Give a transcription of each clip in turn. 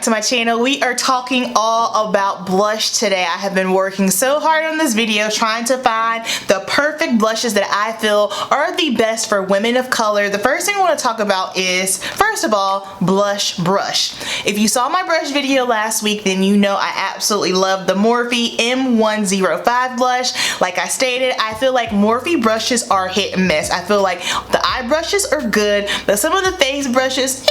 back to my channel. We are talking all about blush today. I have been working so hard on this video trying to find the perfect blushes that I feel are the best for women of color. The first thing I want to talk about is, first of all, blush brush. If you saw my brush video last week, then you know I absolutely love the Morphe M105 blush. Like I stated, I feel like Morphe brushes are hit and miss. I feel like the eye brushes are good, but some of the face brushes,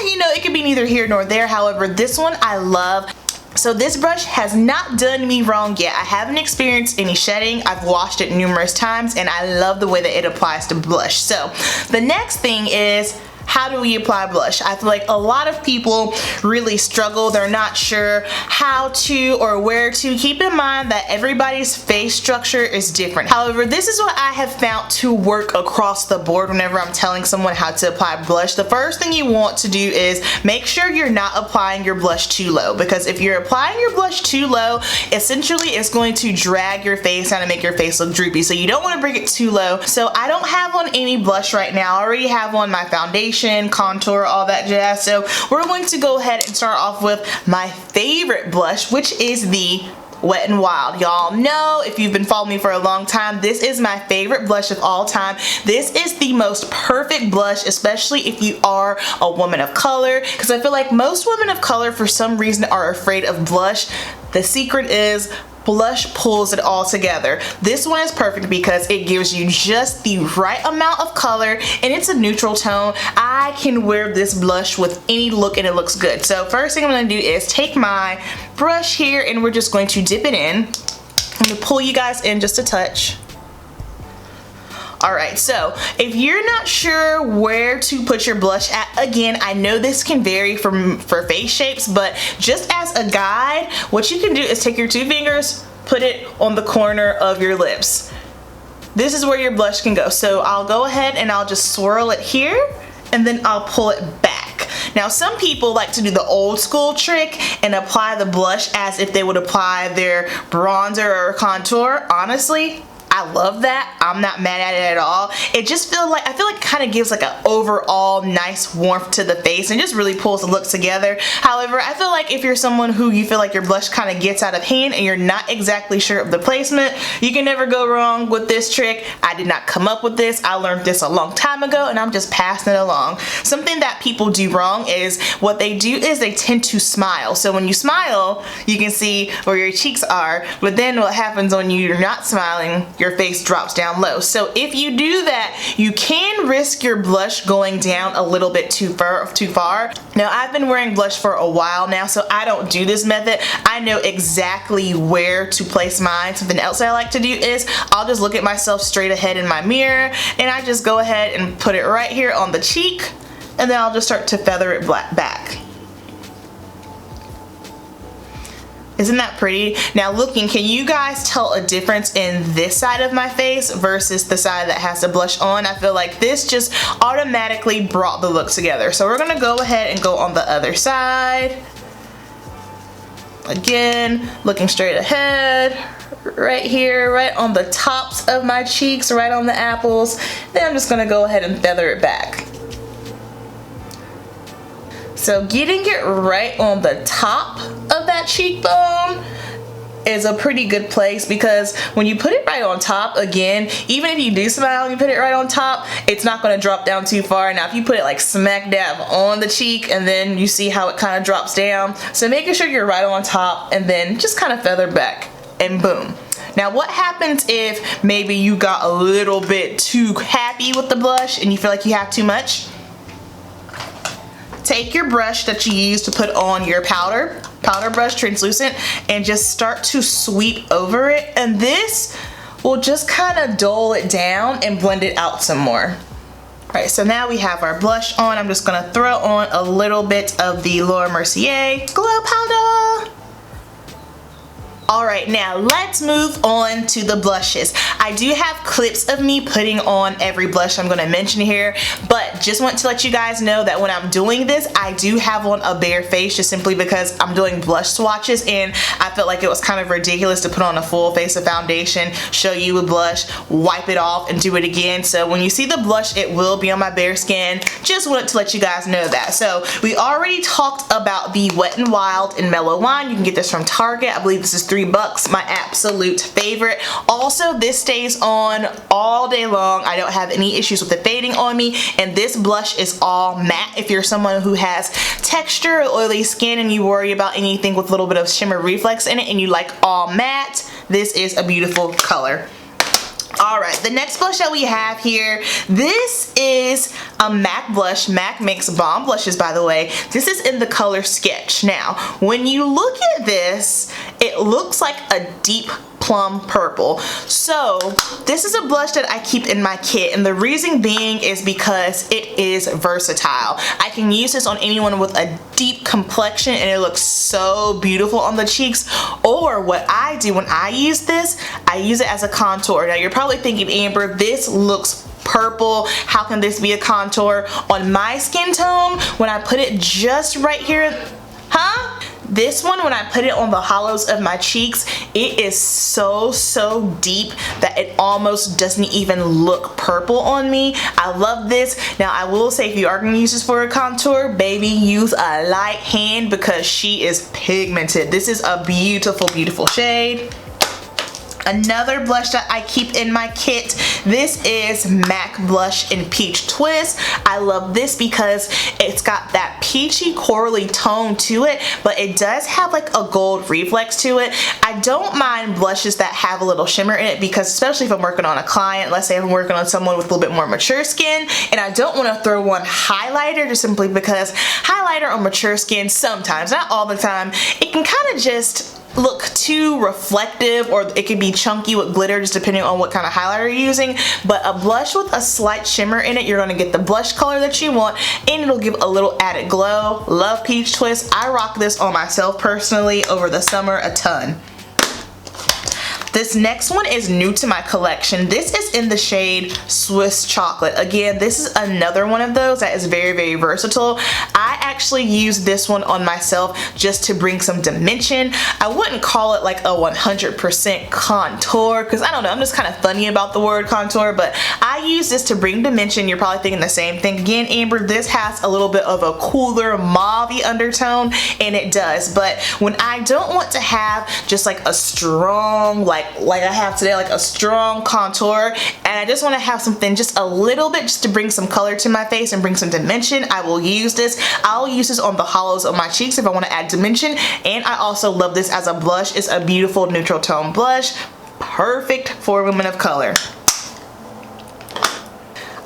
you know, it can be neither here nor there. However, this one I love. So this brush has not done me wrong yet. I haven't experienced any shedding. I've washed it numerous times and I love the way that it applies to blush. So the next thing is, how do we apply blush? I feel like a lot of people really struggle. They're not sure how to or where to. Keep in mind that everybody's face structure is different. However, this is what I have found to work across the board whenever I'm telling someone how to apply blush. The first thing you want to do is make sure you're not applying your blush too low, because if you're applying your blush too low, essentially it's going to drag your face down and make your face look droopy. So you don't want to bring it too low. So I don't have on any blush right now. I already have on my foundation, contour, all that jazz. So we're going to go ahead and start off with my favorite blush, which is the Wet n Wild. Y'all know, if you've been following me for a long time, this is my favorite blush of all time. This is the most perfect blush, especially if you are a woman of color, because I feel like most women of color for some reason are afraid of blush. The secret is blush pulls it all together. This one is perfect because it gives you just the right amount of color and it's a neutral tone. I can wear this blush with any look and it looks good. So first thing I'm going to do is take my brush here and we're just going to dip it in. I'm going to pull you guys in just a touch. Alright, so if you're not sure where to put your blush at, again, I know this can vary for face shapes, but just as a guide, what you can do is take your two fingers, put it on the corner of your lips. This is where your blush can go. So I'll go ahead and I'll just swirl it here and then I'll pull it back. Now some people like to do the old school trick and apply the blush as if they would apply their bronzer or contour. Honestly, I love that. I'm not mad at it at all. It just feels like, I feel like it kind of gives like an overall nice warmth to the face and just really pulls the look together. However, I feel like if you're someone who you feel like your blush kind of gets out of hand and you're not exactly sure of the placement, you can never go wrong with this trick. I did not come up with this. I learned this a long time ago and I'm just passing it along. Something that people do wrong is what they do is they tend to smile. So when you smile, you can see where your cheeks are, but then what happens when you're not smiling, your face drops down low. So if you do that, you can risk your blush going down a little bit too far. Now I've been wearing blush for a while now, so I don't do this method. I know exactly where to place mine. Something else I like to do is I'll just look at myself straight ahead in my mirror and I just go ahead and put it right here on the cheek and then I'll just start to feather it back. Isn't that pretty? Now looking, can you guys tell a difference in this side of my face versus the side that has the blush on? I feel like this just automatically brought the look together. So we're gonna go ahead and go on the other side. Again, looking straight ahead, right here, right on the tops of my cheeks, right on the apples. Then I'm just gonna go ahead and feather it back. So getting it right on the top of that cheekbone is a pretty good place, because when you put it right on top, again, even if you do smile and you put it right on top, it's not going to drop down too far. Now if you put it like smack dab on the cheek and then you see how it kind of drops down, so making sure you're right on top and then just kind of feather back and boom. Now what happens if maybe you got a little bit too happy with the blush and you feel like you have too much? Take your brush that you use to put on your powder brush, translucent, and just start to sweep over it, and this will just kind of dull it down and blend it out some more. Alright, so now we have our blush on. I'm just going to throw on a little bit of the Laura Mercier Glow Powder. Alright, now let's move on to the blushes. I do have clips of me putting on every blush I'm going to mention here, but just want to let you guys know that when I'm doing this, I do have on a bare face just simply because I'm doing blush swatches, and I felt like it was kind of ridiculous to put on a full face of foundation, show you a blush, wipe it off, and do it again. So when you see the blush, it will be on my bare skin. Just wanted to let you guys know that. So we already talked about the Wet n Wild in Mellow Wine. You can get this from Target. I believe this is $3, my absolute favorite. Also, this stays on all day long. I don't have any issues with it fading on me, and this blush is all matte. If you're someone who has texture or oily skin and you worry about anything with a little bit of shimmer reflex in it and you like all matte, this is a beautiful color. Alright, the next blush that we have here, this is a MAC blush. MAC makes bomb blushes, by the way. This is in the color Sketch. Now, when you look at this, it looks like a deep plum purple. So this is a blush that I keep in my kit, and the reason being is because it is versatile. I can use this on anyone with a deep complexion and it looks so beautiful on the cheeks. Or what I do when I use this, I use it as a contour. Now you're probably thinking, Amber, this looks purple, how can this be a contour? On my skin tone, when I put it just right here, this one, when I put it on the hollows of my cheeks, it is so deep that it almost doesn't even look purple on me. I love this. Now I will say, if you are going to use this for a contour, baby, use a light hand because she is pigmented. This is a beautiful shade. Another blush that I keep in my kit, this is MAC blush in Peach Twist. I love this because it's got that peachy corally tone to it, but it does have like a gold reflex to it. I don't mind blushes that have a little shimmer in it because, especially if I'm working on a client, let's say I'm working on someone with a little bit more mature skin, and I don't want to throw on highlighter just simply because highlighter on mature skin sometimes, not all the time, it can kind of just look too reflective, or it could be chunky with glitter just depending on what kind of highlighter you're using. But a blush with a slight shimmer in it, you're going to get the blush color that you want, and it'll give a little added glow. Love Peach Twist. I rock this on myself personally over the summer a ton. This next one is new to my collection. This is in the shade Swiss Chocolate. Again, this is another one of those that is very versatile. I actually use this one on myself just to bring some dimension. I wouldn't call it like a 100% contour because I don't know, I'm just kind of funny about the word contour, but I use this to bring dimension. You're probably thinking the same thing. Again, Amber, this has a little bit of a cooler mauve-y undertone, and it does. But when I don't want to have just like a strong, like I have today, like a strong contour, and I just want to have something just a little bit just to bring some color to my face and bring some dimension, I will use this. I'll use this on the hollows of my cheeks if I want to add dimension, and I also love this as a blush. It's a beautiful neutral tone blush, perfect for women of color.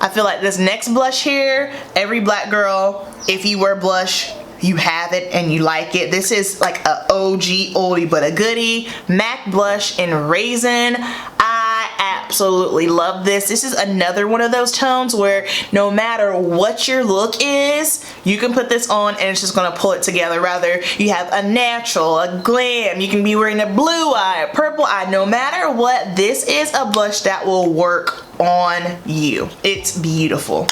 I feel like this next blush here, every black girl, if you wear blush, you have it and you like it. This is like a OG oldie but a goodie. MAC blush in Raisin. I absolutely love this. This is another one of those tones where no matter what your look is, you can put this on and it's just gonna pull it together. Rather you have a natural, a glam, you can be wearing a blue eye, a purple eye, no matter what, this is a blush that will work on you. It's beautiful.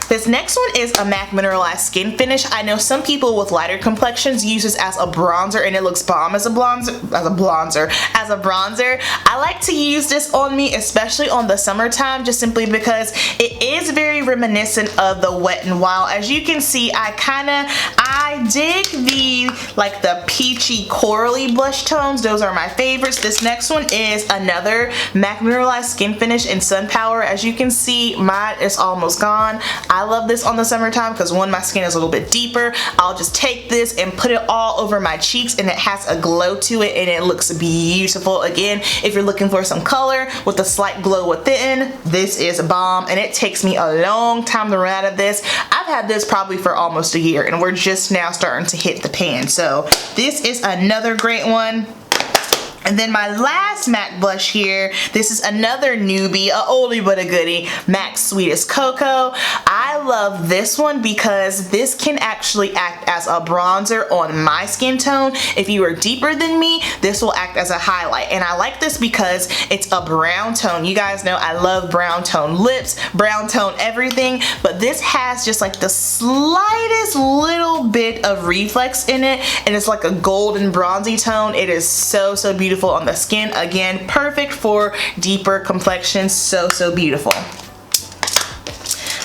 This next one is a MAC Mineralized Skin Finish. I know some people with lighter complexions use this as a bronzer and it looks bomb as a bronzer. I like to use this on me, especially on the summertime, just simply because it is very reminiscent of the Wet n Wild. As you can see, I dig the peachy corally blush tones. Those are my favorites. This next one is another MAC Mineralized Skin Finish in SunPower. As you can see, mine is almost gone. I love this on the summertime because one, my skin is a little bit deeper. I'll just take this and put it all over my cheeks and it has a glow to it and it looks beautiful. Again, if you're looking for some color with a slight glow within, this is a bomb, and it takes me a long time to run out of this. I've had this probably for almost a year and we're just now starting to hit the pan. So this is another great one. And then my last MAC blush here, this is another newbie, a oldie but a goodie, MAC Sweetest Cocoa. I love this one because this can actually act as a bronzer on my skin tone. If you are deeper than me, this will act as a highlight. And I like this because it's a brown tone. You guys know I love brown tone lips, brown tone everything, but this has just like the slightest little bit of reflex in it, and it's like a golden bronzy tone. It is so beautiful on the skin. Again, perfect for deeper complexions. So beautiful.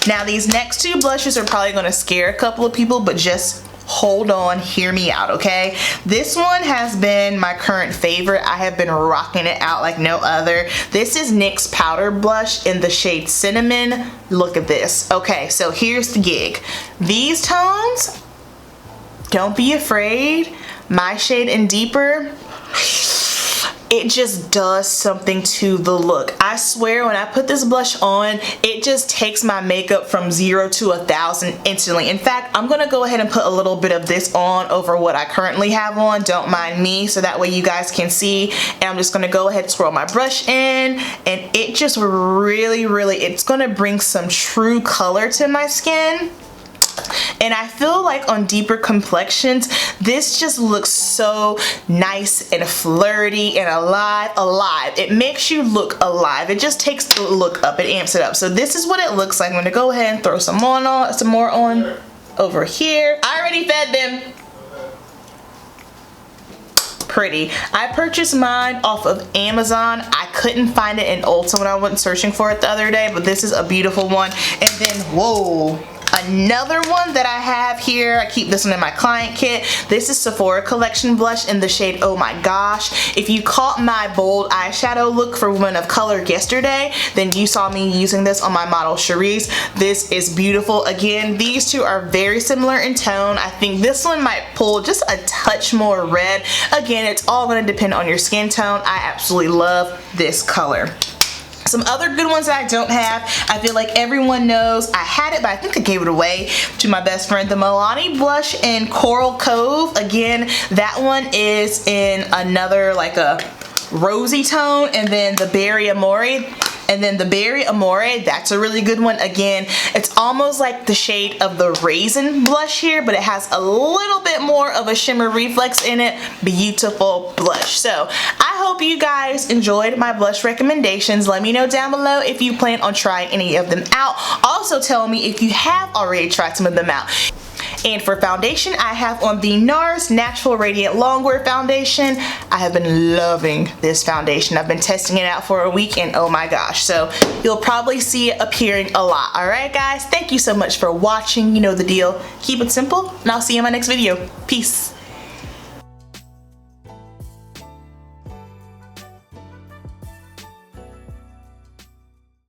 Now these next two blushes are probably going to scare a couple of people, but just hold on, hear me out, okay? This one has been my current favorite. I have been rocking it out like no other. This is NYX powder blush in the shade Cinnamon. Look at this. Okay, so here's the gig. These tones, don't be afraid. My shade and deeper, it just does something to the look. I swear when I put this blush on, it just takes my makeup from 0 to 1,000 instantly. In fact, I'm gonna go ahead and put a little bit of this on over what I currently have on, don't mind me, so that way you guys can see. And I'm just gonna go ahead and swirl my brush in, and it just really, it's gonna bring some true color to my skin. And I feel like on deeper complexions, this just looks so nice and flirty and alive. It makes you look alive. It just takes the look up. It amps it up. So this is what it looks like. I'm gonna go ahead and throw some more on over here. I already fed them. Pretty. I purchased mine off of Amazon. I couldn't find it in Ulta when I went searching for it the other day, but this is a beautiful one. And then, whoa, another one that I have here, I keep this one in my client kit. This is Sephora collection blush in the shade Oh My Gosh. If you caught my bold eyeshadow look for Women of Color yesterday, then you saw me using this on my model Cherise. This is beautiful. Again, these two are very similar in tone. I think this one might pull just a touch more red. Again, it's all going to depend on your skin tone. I absolutely love this color. Some other good ones that I don't have, I feel like everyone knows. I had it, but I think I gave it away to my best friend. The Milani blush in Coral Cove. Again, that one is in another like a rosy tone, and then the Berry Amore. That's a really good one. Again, it's almost like the shade of the Razin blush here, but it has a little bit more of a shimmer reflex in it. Beautiful blush. So I hope you guys enjoyed my blush recommendations. Let me know down below if you plan on trying any of them out. Also tell me if you have already tried some of them out. And for foundation, I have on the Nars Natural Radiant Longwear Foundation. I have been loving this foundation. I've been testing it out for a week, and oh my gosh. So you'll probably see it appearing a lot. Alright guys, thank you so much for watching. You know the deal. Keep it simple, and I'll see you in my next video. Peace.